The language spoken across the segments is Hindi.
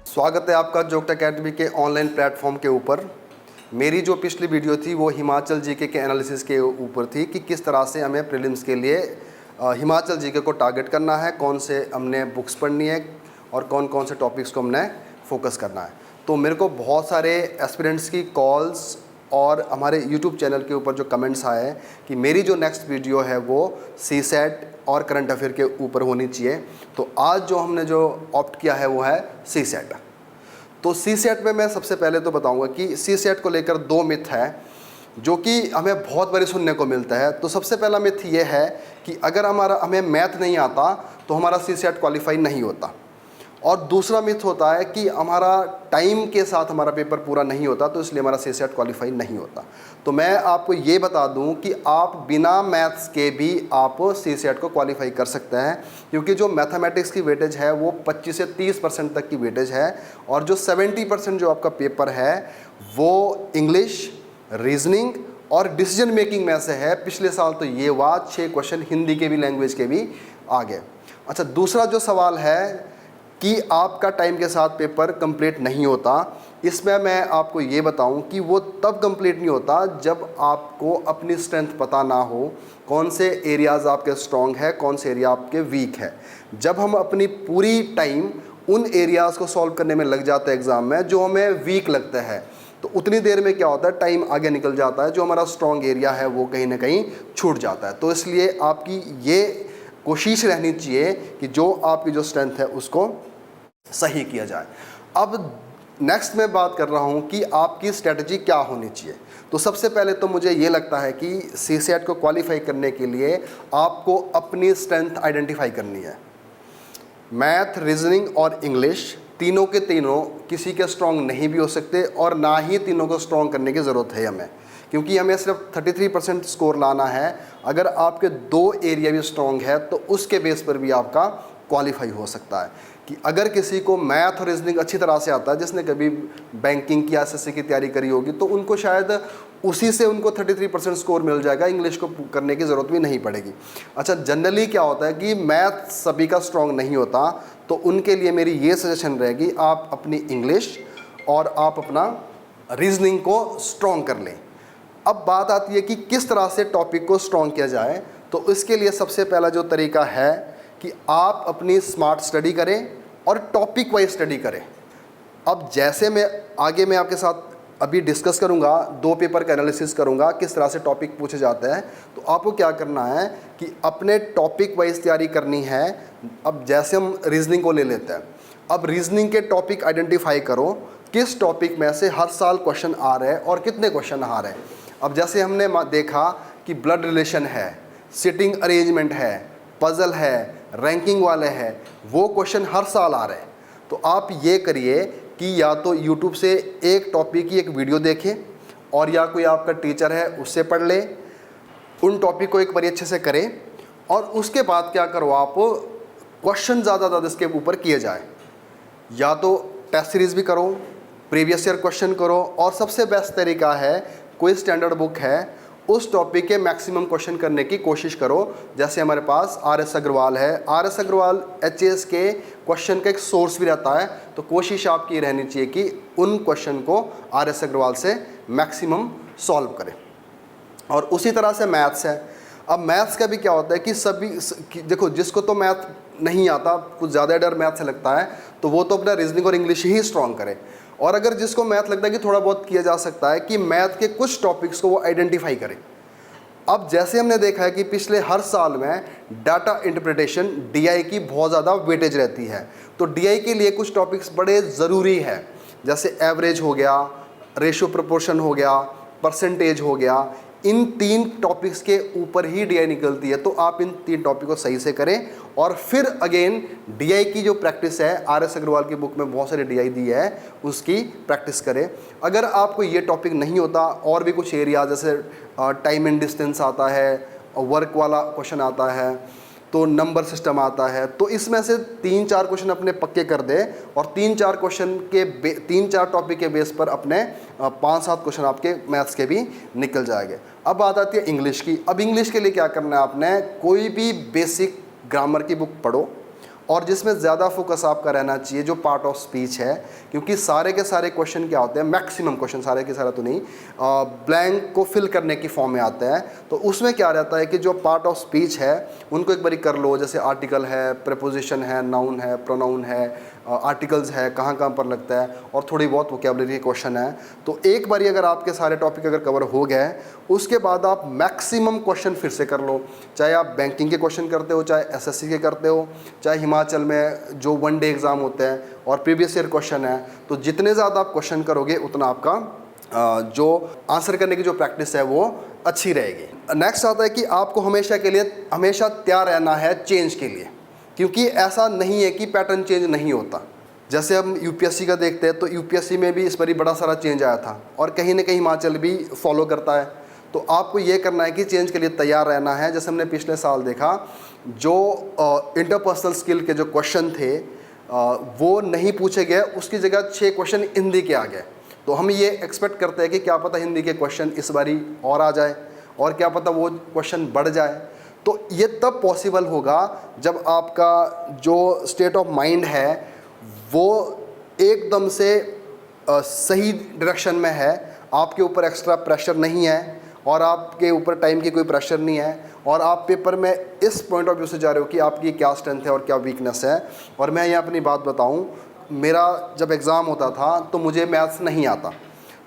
स्वागत है आपका जोक्ट एकेडमी के ऑनलाइन प्लेटफॉर्म के ऊपर। मेरी जो पिछली वीडियो थी वो हिमाचल जीके के एनालिसिस के ऊपर थी कि किस तरह से हमें प्रीलिम्स के लिए हिमाचल जीके को टारगेट करना है, कौन से हमने बुक्स पढ़नी है और कौन कौन से टॉपिक्स को हमने फोकस करना है। तो मेरे को बहुत सारे एस्पिरेंट्स की कॉल्स और हमारे YouTube चैनल के ऊपर जो कमेंट्स आए हैं कि मेरी जो नेक्स्ट वीडियो है वो CSAT और करंट अफेयर के ऊपर होनी चाहिए। तो आज जो हमने जो ऑप्ट किया है वो है CSAT। तो CSAT में मैं सबसे पहले तो बताऊंगा कि CSAT को लेकर दो मिथ है जो कि हमें बहुत बारी सुनने को मिलता है। तो सबसे पहला मिथ ये है कि अगर हमें मैथ नहीं आता तो हमारा CSAT क्वालिफाई नहीं होता, और दूसरा मिथ होता है कि हमारा टाइम के साथ हमारा पेपर पूरा नहीं होता तो इसलिए हमारा CSAT क्वालिफाई नहीं होता। तो मैं आपको ये बता दूं कि आप बिना मैथ्स के भी आप CSAT को क्वालिफाई कर सकते हैं, क्योंकि जो मैथमेटिक्स की वेटेज है वो 25 से 30% तक की वेटेज है, और जो 70% जो आपका पेपर है वो इंग्लिश, रीजनिंग और डिसीजन मेकिंग में से है। पिछले साल तो ये हुआ 6 क्वेश्चन हिंदी के भी, लैंग्वेज के भी आ गए। अच्छा, दूसरा जो सवाल है कि आपका टाइम के साथ पेपर कंप्लीट नहीं होता, इसमें मैं आपको ये बताऊं कि वो तब कंप्लीट नहीं होता जब आपको अपनी स्ट्रेंथ पता ना हो, कौन से एरियाज़ आपके स्ट्रॉन्ग है, कौन से एरिया आपके वीक है। जब हम अपनी पूरी टाइम उन एरियाज़ को सॉल्व करने में लग जाते हैं एग्ज़ाम में जो हमें वीक लगता है, तो उतनी देर में क्या होता है, टाइम आगे निकल जाता है, जो हमारा स्ट्रॉन्ग एरिया है वो कहीं ना कहीं छूट जाता है। तो इसलिए आपकी ये कोशिश रहनी चाहिए कि जो आपकी जो स्ट्रेंथ है उसको सही किया जाए। अब नेक्स्ट मैं बात कर रहा हूं कि आपकी स्ट्रेटजी क्या होनी चाहिए। तो सबसे पहले तो मुझे ये लगता है कि CSAT को क्वालिफाई करने के लिए आपको अपनी स्ट्रेंथ आइडेंटिफाई करनी है। मैथ, रीजनिंग और इंग्लिश तीनों के तीनों किसी के स्ट्रॉन्ग नहीं भी हो सकते, और ना ही तीनों को स्ट्रॉन्ग करने की ज़रूरत है हमें, क्योंकि हमें सिर्फ 33% स्कोर लाना है। अगर आपके 2 एरिया भी स्ट्रॉन्ग है तो उसके बेस पर भी आपका क्वालिफाई हो सकता है। कि अगर किसी को मैथ और रीजनिंग अच्छी तरह से आता है, जिसने कभी बैंकिंग की SSC की तैयारी करी होगी, तो उनको शायद उसी से उनको 33% स्कोर मिल जाएगा, इंग्लिश को करने की ज़रूरत भी नहीं पड़ेगी। अच्छा, जनरली क्या होता है कि मैथ सभी का स्ट्रॉन्ग नहीं होता, तो उनके लिए मेरी ये सजेशन रहेगी आप अपनी इंग्लिश और आप अपना रीजनिंग को स्ट्रॉन्ग कर लें। अब बात आती है कि किस तरह से टॉपिक को स्ट्रॉन्ग किया जाए। तो इसके लिए सबसे पहला जो तरीका है कि आप अपनी स्मार्ट स्टडी करें और टॉपिक वाइज स्टडी करें। अब जैसे मैं आपके साथ अभी डिस्कस करूंगा, 2 पेपर का एनालिसिस करूंगा, किस तरह से टॉपिक पूछे जाते हैं, तो आपको क्या करना है कि अपने टॉपिक वाइज तैयारी करनी है। अब जैसे हम रीजनिंग को ले लेते हैं, अब रीजनिंग के टॉपिक आइडेंटिफाई करो, किस टॉपिक में से हर साल क्वेश्चन आ रहे हैं और कितने क्वेश्चन आ रहे हैं। अब जैसे हमने देखा कि ब्लड रिलेशन है, सिटिंग अरेंजमेंट है, पजल है, रैंकिंग वाले हैं, वो क्वेश्चन हर साल आ रहे हैं। तो आप ये करिए कि या तो YouTube से एक टॉपिक की एक वीडियो देखें, और या कोई आपका टीचर है उससे पढ़ ले, उन टॉपिक को एक बार अच्छे से करें, और उसके बाद क्या करो, आप क्वेश्चन ज़्यादा इसके ऊपर किए जाए। या तो टेस्ट सीरीज़ भी करो, प्रीवियस ईयर क्वेश्चन करो, और सबसे बेस्ट तरीका है कोई स्टैंडर्ड बुक है उस टॉपिक के मैक्सिमम क्वेश्चन करने की कोशिश करो। जैसे हमारे पास RS अग्रवाल है, RS अग्रवाल HAS के क्वेश्चन का एक सोर्स भी रहता है, तो कोशिश आपकी रहनी चाहिए कि उन क्वेश्चन को RS अग्रवाल से मैक्सिमम सॉल्व करें। और उसी तरह से मैथ्स है। अब मैथ्स का भी क्या होता है कि देखो, जिसको तो मैथ नहीं आता, कुछ ज़्यादा डर मैथ से लगता है, तो वो तो अपना रीजनिंग और इंग्लिश ही स्ट्रॉन्ग करे। और अगर जिसको मैथ लगता है कि थोड़ा बहुत किया जा सकता है, कि मैथ के कुछ टॉपिक्स को वो आइडेंटिफाई करे। अब जैसे हमने देखा है कि पिछले हर साल में डाटा इंटरप्रिटेशन DI की बहुत ज़्यादा वेटेज रहती है, तो DI के लिए कुछ टॉपिक्स बड़े ज़रूरी है, जैसे एवरेज हो गया, रेशियो प्रोपोर्शन हो गया, परसेंटेज हो गया। इन 3 टॉपिक्स के ऊपर ही DI निकलती है, तो आप इन 3 टॉपिक को सही से करें। और फिर अगेन DI की जो प्रैक्टिस है, RS अग्रवाल की बुक में बहुत सारी DI दी है, उसकी प्रैक्टिस करें। अगर आपको ये टॉपिक नहीं होता, और भी कुछ एरिया जैसे टाइम एंड डिस्टेंस आता है, वर्क वाला क्वेश्चन आता है, तो नंबर सिस्टम आता है, तो इसमें से 3-4 क्वेश्चन अपने पक्के कर दे, और 3-4 क्वेश्चन के 3-4 टॉपिक के बेस पर अपने 5-7 क्वेश्चन आपके मैथ्स के भी निकल जाएंगे। अब बात आती है इंग्लिश की। अब इंग्लिश के लिए क्या करना है, आपने कोई भी बेसिक ग्रामर की बुक पढ़ो, और जिसमें ज़्यादा फोकस आपका रहना चाहिए जो पार्ट ऑफ स्पीच है, क्योंकि सारे के सारे क्वेश्चन क्या होते हैं, मैक्सिमम क्वेश्चन, सारे के सारे तो नहीं, ब्लैंक को फिल करने की फॉर्म में आते हैं। तो उसमें क्या रहता है कि जो पार्ट ऑफ स्पीच है उनको एक बारी कर लो, जैसे आर्टिकल है, प्रेपोजिशन है, नाउन है, प्रोनाउन है, आर्टिकल्स है, कहाँ कहाँ पर लगता है, और थोड़ी बहुत वोकैबुलरी के क्वेश्चन है। तो एक बारी अगर आपके सारे टॉपिक अगर कवर हो गए, उसके बाद आप मैक्सिमम क्वेश्चन फिर से कर लो, चाहे आप बैंकिंग के क्वेश्चन करते हो, चाहे एसएससी के करते हो, चाहे हिमाचल में जो 1 डे एग्ज़ाम होते हैं और प्रीवियस ईयर क्वेश्चन है। तो जितने ज़्यादा आप क्वेश्चन करोगे उतना आपका जो आंसर करने की जो प्रैक्टिस है वो अच्छी रहेगी। नेक्स्ट आता है कि आपको हमेशा के लिए हमेशा तैयार रहना है चेंज के लिए, क्योंकि ऐसा नहीं है कि पैटर्न चेंज नहीं होता। जैसे हम यूपीएससी का देखते हैं तो यूपीएससी में भी इस बारी बड़ा सारा चेंज आया था और कहीं ना कहीं हिमाचल भी फॉलो करता है। तो आपको ये करना है कि चेंज के लिए तैयार रहना है। जैसे हमने पिछले साल देखा, जो इंटरपर्सनल स्किल के जो क्वेश्चन थे वो नहीं पूछे गए, उसकी जगह 6 क्वेश्चन हिंदी के आ गए। तो हम ये एक्सपेक्ट करते हैं कि क्या पता हिंदी के क्वेश्चन इस बारी और आ जाए, और क्या पता वो क्वेश्चन बढ़ जाए। तो ये तब पॉसिबल होगा जब आपका जो स्टेट ऑफ माइंड है वो एकदम से सही डायरेक्शन में है, आपके ऊपर एक्स्ट्रा प्रेशर नहीं है और आपके ऊपर टाइम की कोई प्रेशर नहीं है, और आप पेपर में इस पॉइंट ऑफ व्यू से जा रहे हो कि आपकी क्या स्ट्रेंथ है और क्या वीकनेस है। और मैं यहाँ अपनी बात बताऊँ, मेरा जब एग्ज़ाम होता था तो मुझे मैथ्स नहीं आता,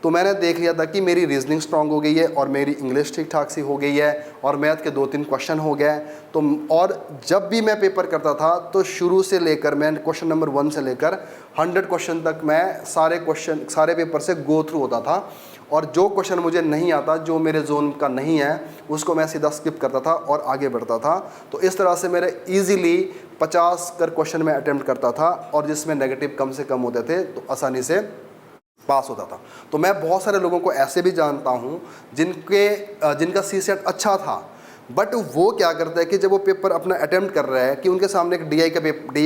तो मैंने देख लिया था कि मेरी रीजनिंग स्ट्रांग हो गई है और मेरी इंग्लिश ठीक ठाक सी हो गई है और मैथ के 2-3 क्वेश्चन हो गए। तो और जब भी मैं पेपर करता था तो शुरू से लेकर मैं क्वेश्चन नंबर 1 से लेकर 100 क्वेश्चन तक मैं सारे पेपर से गो थ्रू होता था, और जो क्वेश्चन मुझे नहीं आता, जो मेरे जोन का नहीं है, उसको मैं सीधा स्किप करता था और आगे बढ़ता था। तो इस तरह से मेरे ईज़िली 50 कर क्वेश्चन में अटैम्प्ट करता था, और जिसमें नेगेटिव कम से कम होते थे तो आसानी से पास होता था। तो मैं बहुत सारे लोगों को ऐसे भी जानता हूँ जिनका सीसेट अच्छा था, बट वो क्या करते हैं कि जब वो पेपर अपना अटेम्प्ट कर रहे हैं कि उनके सामने एक डीआई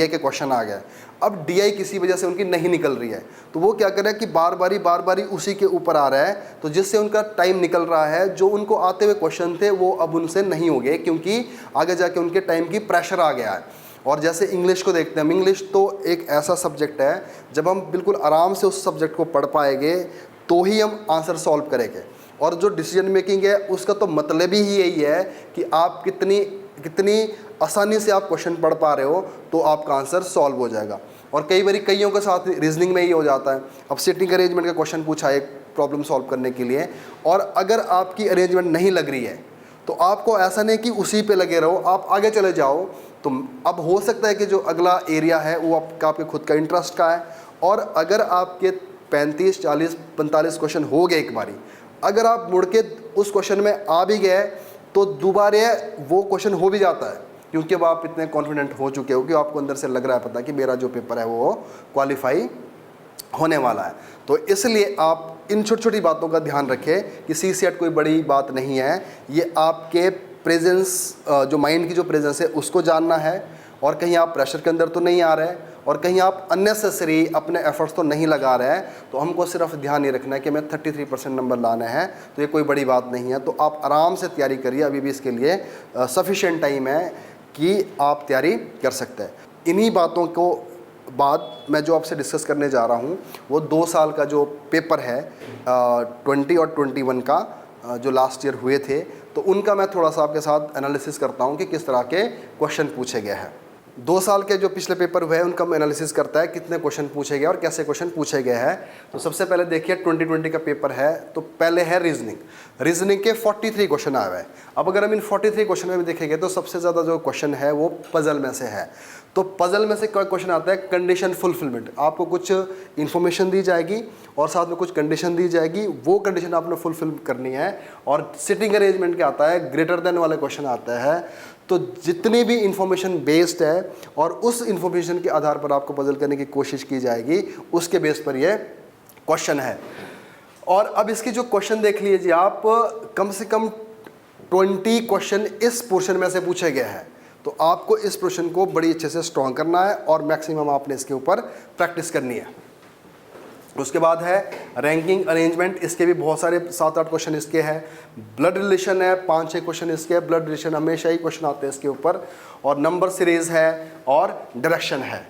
के क्वेश्चन आ गया, अब डीआई किसी वजह से उनकी नहीं निकल रही है, तो वो क्या कर रहे हैं कि बार बारी उसी के ऊपर आ रहा है, तो जिससे उनका टाइम निकल रहा है। जो उनको आते हुए क्वेश्चन थे वो अब उनसे नहीं हो गए, क्योंकि आगे जाके उनके टाइम की प्रेशर आ गया है। और जैसे इंग्लिश को देखते हैं, इंग्लिश तो एक ऐसा सब्जेक्ट है, जब हम बिल्कुल आराम से उस सब्जेक्ट को पढ़ पाएंगे तो ही हम आंसर सॉल्व करेंगे। और जो डिसीजन मेकिंग है उसका तो मतलब ही यही है कि आप कितनी आसानी से आप क्वेश्चन पढ़ पा रहे हो तो आपका आंसर सॉल्व हो जाएगा। और कई बार कईयों के साथ रीजनिंग में ही हो जाता है। अब सिटिंग अरेंजमेंट का क्वेश्चन पूछा है प्रॉब्लम सॉल्व करने के लिए, और अगर आपकी अरेंजमेंट नहीं लग रही है तो आपको ऐसा नहीं कि उसी पे लगे रहो, आप आगे चले जाओ। तो अब हो सकता है कि जो अगला एरिया है वो आपके खुद का इंटरेस्ट का है, और अगर आपके 35, 40, 45 क्वेश्चन हो गए एक बारी, अगर आप मुड़ के उस क्वेश्चन में आ भी गए तो दोबारा वो क्वेश्चन हो भी जाता है, क्योंकि अब आप इतने कॉन्फिडेंट हो चुके हो कि आपको अंदर से लग रहा है पता कि मेरा जो पेपर है वो क्वालिफाई होने वाला है। तो इसलिए आप इन छोटी छोटी बातों का ध्यान रखें कि सीसेट कोई बड़ी बात नहीं है, ये आपके प्रेजेंस, जो माइंड की जो प्रेजेंस है उसको जानना है, और कहीं आप प्रेशर के अंदर तो नहीं आ रहे हैं और कहीं आप अननेसेसरी अपने एफर्ट्स तो नहीं लगा रहे हैं। तो हमको सिर्फ ध्यान ये रखना है कि हमें 33% नंबर लाने हैं, तो ये कोई बड़ी बात नहीं है। तो आप आराम से तैयारी करिए, अभी भी इसके लिए सफिशिएंट टाइम है कि आप तैयारी कर सकते हैं। इन्हीं बातों को बाद मैं जो आपसे डिस्कस करने जा रहा हूँ वो 2 साल का जो पेपर है 20 और 21 का जो लास्ट ईयर हुए थे, तो उनका मैं थोड़ा सा आपके साथ एनालिसिस करता हूँ कि किस तरह के क्वेश्चन पूछे गए हैं। 2 साल के जो पिछले पेपर हुए हैं उनका मैं एनालिसिस करता है कितने क्वेश्चन पूछे गए और कैसे क्वेश्चन पूछे गए हैं। तो सबसे पहले देखिए 2020 का पेपर है, तो पहले है रीजनिंग के 43 क्वेश्चन आए हुए हैं। अब अगर हम इन 43 क्वेश्चन में भी देखेंगे तो सबसे ज़्यादा जो क्वेश्चन है वो पजल में से है। तो पजल में से कोई क्वेश्चन आता है कंडीशन फुलफिलमेंट। आपको कुछ इन्फॉर्मेशन दी जाएगी और साथ में कुछ कंडीशन दी जाएगी, वो कंडीशन आपने फुलफिल करनी है। और सिटिंग अरेंजमेंट क्या आता है, ग्रेटर देन वाले क्वेश्चन आता है। तो जितनी भी इंफॉर्मेशन बेस्ड है और उस इंफॉर्मेशन के आधार पर आपको पजल करने की कोशिश की जाएगी, उसके बेस पर ये क्वेश्चन है। और अब इसकी जो क्वेश्चन देख लीजिए आप, कम से कम 20 क्वेश्चन इस पोर्शन में से पूछे गए हैं। तो आपको इस पोर्शन को बड़ी अच्छे से स्ट्रॉन्ग करना है और मैक्सिमम आपने इसके ऊपर प्रैक्टिस करनी है। उसके बाद है रैंकिंग अरेंजमेंट, इसके भी बहुत सारे 7-8 क्वेश्चन इसके हैं। ब्लड रिलेशन है, 5-6 क्वेश्चन इसके हैं। ब्लड रिलेशन हमेशा ही क्वेश्चन आते हैं इसके ऊपर। और नंबर सीरीज है और डायरेक्शन है।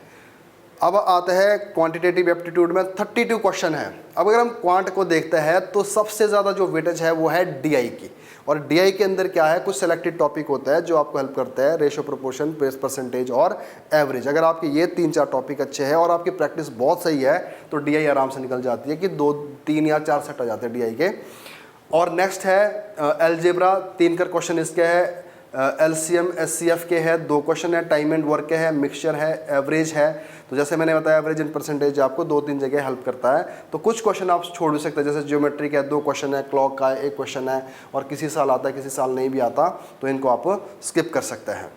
अब आता है क्वांटिटेटिव एप्टीट्यूड में 32 क्वेश्चन है। अब अगर हम क्वांट को देखते हैं तो सबसे ज़्यादा जो वेटेज है वो है डीआई की। और डीआई के अंदर क्या है, कुछ सेलेक्टेड टॉपिक होता है जो आपको हेल्प करता है, रेशो, प्रोपोर्शन, परसेंटेज और एवरेज। अगर आपके ये 3-4 टॉपिक अच्छे हैं और आपकी प्रैक्टिस बहुत सही है तो डीआई आराम से निकल जाती है कि 2, 3 या 4 सेट आ जाते हैं डीआई के। और नेक्स्ट है अलजेब्रा, 3 कर क्वेश्चन इसके है। एलसीएम एचसीएफ के है 2 क्वेश्चन है। टाइम एंड वर्क के है, मिक्सचर है, एवरेज है। तो जैसे मैंने बताया एवरेज एंड परसेंटेज आपको 2-3 जगह हेल्प करता है। तो कुछ क्वेश्चन आप छोड़ भी सकते हैं, जैसे ज्योमेट्री का 2 क्वेश्चन है, क्लॉक का 1 क्वेश्चन है, और किसी साल आता है किसी साल नहीं भी आता, तो इनको आप स्किप कर सकते हैं।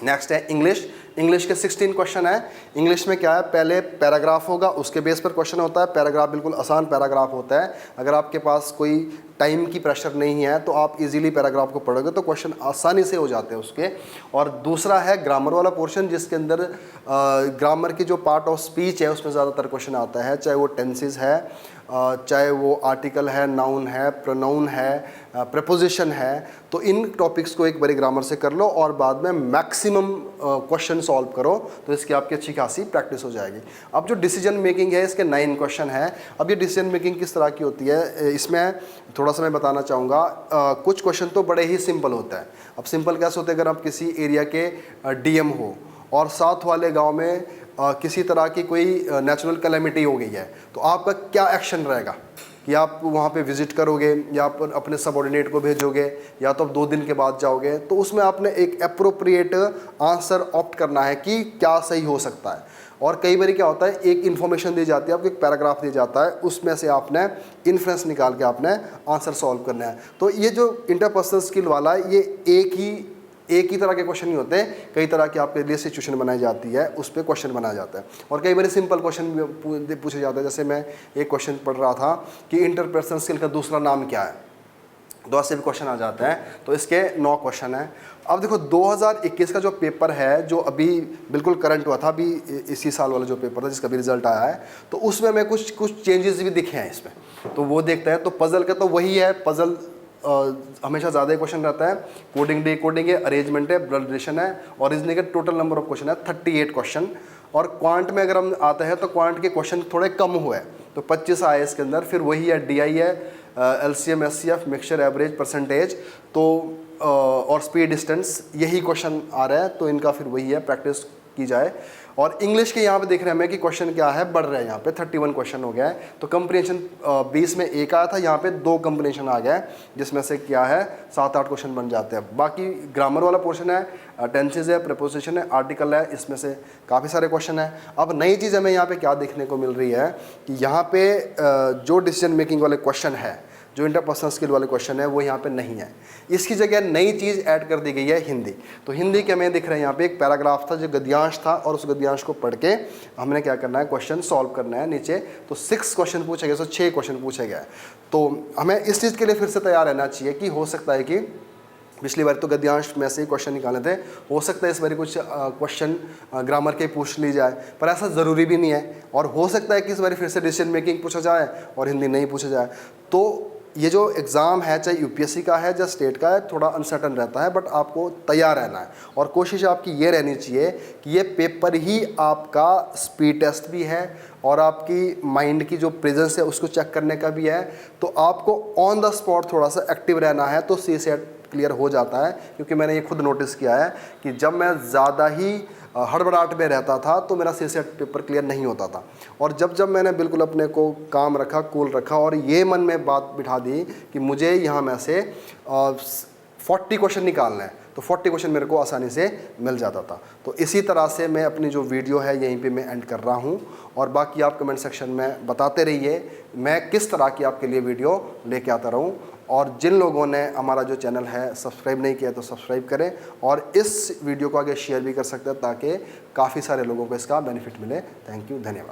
नेक्स्ट है इंग्लिश। इंग्लिश के 16 क्वेश्चन है। इंग्लिश में क्या है, पहले पैराग्राफ होगा, उसके बेस पर क्वेश्चन होता है। पैराग्राफ बिल्कुल आसान पैराग्राफ होता है। अगर आपके पास कोई टाइम की प्रेशर नहीं है तो आप इजीली पैराग्राफ को पढ़ोगे तो क्वेश्चन आसानी से हो जाते हैं उसके। और दूसरा है ग्रामर वाला पोर्शन, जिसके अंदर ग्रामर की जो पार्ट ऑफ स्पीच है उसमें ज़्यादातर क्वेश्चन आता है, चाहे वो टेंसेस है, चाहे वो आर्टिकल है, नाउन है, प्रोनाउन है, प्रपोजिशन है। तो इन टॉपिक्स को एक बारी ग्रामर से कर लो और बाद में मैक्सिमम क्वेश्चन सॉल्व करो, तो इसकी आपकी अच्छी खासी प्रैक्टिस हो जाएगी। अब जो डिसीजन मेकिंग है इसके 9 क्वेश्चन है। अब ये डिसीजन मेकिंग किस तरह की होती है, इसमें थोड़ा सा मैं बताना चाहूँगा। कुछ क्वेश्चन तो बड़े ही सिंपल होता है। अब सिंपल कैसे होते हैं, अगर आप किसी एरिया के डीएम हो और साथ वाले गाँव में किसी तरह की कोई नेचुरल कैलेमिटी हो गई है, तो आपका क्या एक्शन रहेगा कि आप वहाँ पे विज़िट करोगे या आप अपने सबऑर्डिनेट को भेजोगे या तो आप 2 दिन के बाद जाओगे। तो उसमें आपने एक एप्रोप्रिएट आंसर ऑप्ट करना है कि क्या सही हो सकता है। और कई बार क्या होता है, एक इन्फॉर्मेशन दी जाती है, आपको एक पैराग्राफ दिया जाता है, उसमें से आपने इन्फ्रेंस निकाल के आपने आंसर सॉल्व करना है। तो ये जो इंटरपर्सनल स्किल वाला ये एक ही तरह के क्वेश्चन नहीं होते, कई तरह की आपके लिए सिचुएशन बनाई जाती है, उस पर क्वेश्चन बनाया जाता है। और कई बार सिंपल क्वेश्चन भी पूछे जाते हैं। जैसे मैं एक क्वेश्चन पढ़ रहा था कि इंटरपर्सनल स्किल का दूसरा नाम क्या है, तो ऐसे भी क्वेश्चन आ जाते हैं। तो इसके 9 क्वेश्चन हैं। अब देखो 2021 का जो पेपर है, जो अभी बिल्कुल करंट हुआ था, अभी इसी साल वाला जो पेपर था जिसका भी रिजल्ट आया है, तो उसमें हमें कुछ चेंजेस भी दिखे हैं इसमें, तो वो देखते हैं। तो पजल का तो वही है, पजल हमेशा ज़्यादा क्वेश्चन रहता है। कोडिंग डे कोडिंग है, अरेंजमेंट है, ब्लड रिलेशन है, और इसमें के टोटल नंबर ऑफ क्वेश्चन है 38 क्वेश्चन। और क्वांट में अगर हम आते हैं तो क्वांट के क्वेश्चन थोड़े कम हुए, तो 25 आए इसके अंदर। फिर वही है डीआई है, LCM HCF, mixture, average, percentage, तो और स्पीड, डिस्टेंस, यही क्वेश्चन आ रहे हैं। तो इनका फिर वही है, प्रैक्टिस की जाए। और इंग्लिश के यहाँ पे देख रहे हैं हमें कि क्वेश्चन क्या है, बढ़ रहे हैं। यहाँ पे 31 क्वेश्चन हो गया है। तो कंप्रीहेंशन 20 में 1 आया था, यहाँ पे 2 कंप्रीहेंशन आ गया है, जिसमें से क्या है 7-8 क्वेश्चन बन जाते हैं। बाकी ग्रामर वाला पोर्शन है, टेंसेज है, प्रपोजिशन है, आर्टिकल है, इसमें से काफ़ी सारे क्वेश्चन है। अब नई चीज़ हमें यहाँ पे क्या देखने को मिल रही है कि यहाँ पे जो डिसीजन मेकिंग वाले क्वेश्चन है, जो इंटरपर्सनल स्किल वाले क्वेश्चन है, वो यहाँ पे नहीं है। इसकी जगह नई चीज़ ऐड कर दी गई है, हिंदी। तो हिंदी के हमें दिख रहे हैं यहाँ पे एक पैराग्राफ था जो गद्यांश था, और उस गद्यांश को पढ़ के हमने क्या करना है, क्वेश्चन सॉल्व करना है नीचे। तो 6 क्वेश्चन पूछे गए, तो 6 क्वेश्चन पूछे गए। तो हमें इस चीज़ के लिए फिर से तैयार रहना चाहिए कि हो सकता है कि पिछली बार तो गद्यांश में से ही क्वेश्चन निकाले थे, हो सकता है इस बार कुछ क्वेश्चन ग्रामर के पूछ ली जाए, पर ऐसा ज़रूरी भी नहीं है। और हो सकता है कि इस बार फिर से डिसीजन मेकिंग पूछा जाए और हिंदी नहीं पूछा जाए। तो ये जो एग्ज़ाम है, चाहे यूपीएससी का है या स्टेट का है, थोड़ा अनसर्टन रहता है, बट आपको तैयार रहना है। और कोशिश आपकी ये रहनी चाहिए कि ये पेपर ही आपका स्पीड टेस्ट भी है और आपकी माइंड की जो प्रेजेंस है उसको चेक करने का भी है। तो आपको ऑन द स्पॉट थोड़ा सा एक्टिव रहना है, तो सीसेट क्लियर हो जाता है। क्योंकि मैंने ये खुद नोटिस किया है कि जब मैं ज़्यादा ही हड़बड़ाहट में रहता था तो मेरा सीसेट पेपर क्लियर नहीं होता था। और जब मैंने बिल्कुल अपने को काम रखा, कूल रखा, और ये मन में बात बिठा दी कि मुझे यहाँ में से 40 क्वेश्चन निकालना है, तो 40 क्वेश्चन मेरे को आसानी से मिल जाता था। तो इसी तरह से मैं अपनी जो वीडियो है यहीं पे मैं एंड कर रहा हूँ। और बाकी आप कमेंट सेक्शन में बताते रहिए मैं किस तरह की आपके लिए वीडियो लेके आता रहूँ। और जिन लोगों ने हमारा जो चैनल है सब्सक्राइब नहीं किया तो सब्सक्राइब करें, और इस वीडियो को आगे शेयर भी कर सकते हैं ताकि काफ़ी सारे लोगों को इसका बेनिफिट मिले। थैंक यू, धन्यवाद।